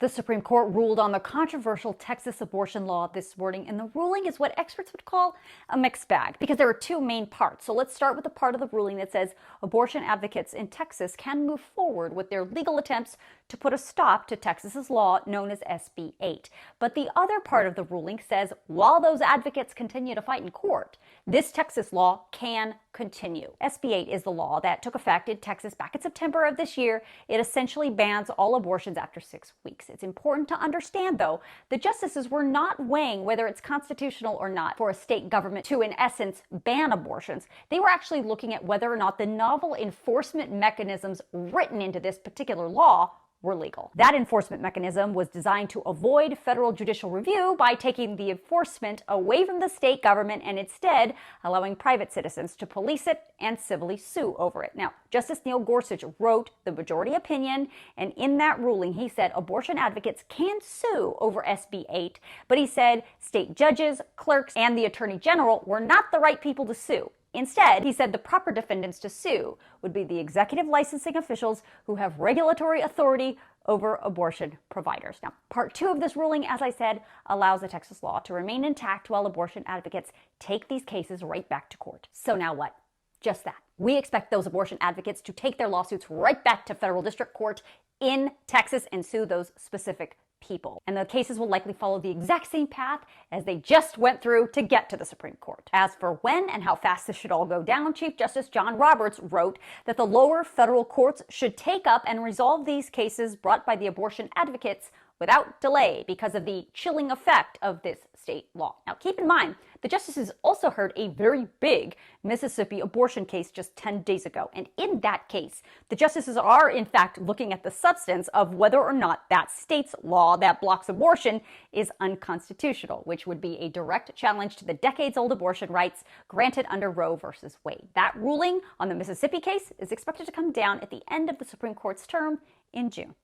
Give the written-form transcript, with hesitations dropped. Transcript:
The Supreme Court ruled on the controversial Texas abortion law this morning, and the ruling is what experts would call a mixed bag because there are two main parts. So let's start with the part of the ruling that says abortion advocates in Texas can move forward with their legal attempts to put a stop to Texas's law known as SB 8. But the other part of the ruling says while those advocates continue to fight in court, this Texas law can continue. SB 8 is the law that took effect in Texas back in September of this year. It essentially bans all abortions after 6 weeks. It's important to understand, though, the justices were not weighing whether it's constitutional or not for a state government to, in essence, ban abortions. They were actually looking at whether or not the novel enforcement mechanisms written into this particular law were legal. That enforcement mechanism was designed to avoid federal judicial review by taking the enforcement away from the state government and instead allowing private citizens to police it and civilly sue over it. Now, Justice Neil Gorsuch wrote the majority opinion, and in that ruling, he said abortion advocates can sue over SB 8, but he said state judges, clerks, and the attorney general were not the right people to sue. Instead, he said the proper defendants to sue would be the executive licensing officials who have regulatory authority over abortion providers. Now, part 2 of this ruling, as I said, allows the Texas law to remain intact while abortion advocates take these cases right back to court. So now what? Just that. We expect those abortion advocates to take their lawsuits right back to federal district court in Texas and sue those specific people. And the cases will likely follow the exact same path as they just went through to get to the Supreme Court. As for when and how fast this should all go down, Chief Justice John Roberts wrote that the lower federal courts should take up and resolve these cases brought by the abortion advocates without delay because of the chilling effect of this state law. Now, keep in mind, the justices also heard a very big Mississippi abortion case just 10 days ago. And in that case, the justices are, in fact, looking at the substance of whether or not that state's law that blocks abortion is unconstitutional, which would be a direct challenge to the decades-old abortion rights granted under Roe versus Wade. That ruling on the Mississippi case is expected to come down at the end of the Supreme Court's term in June.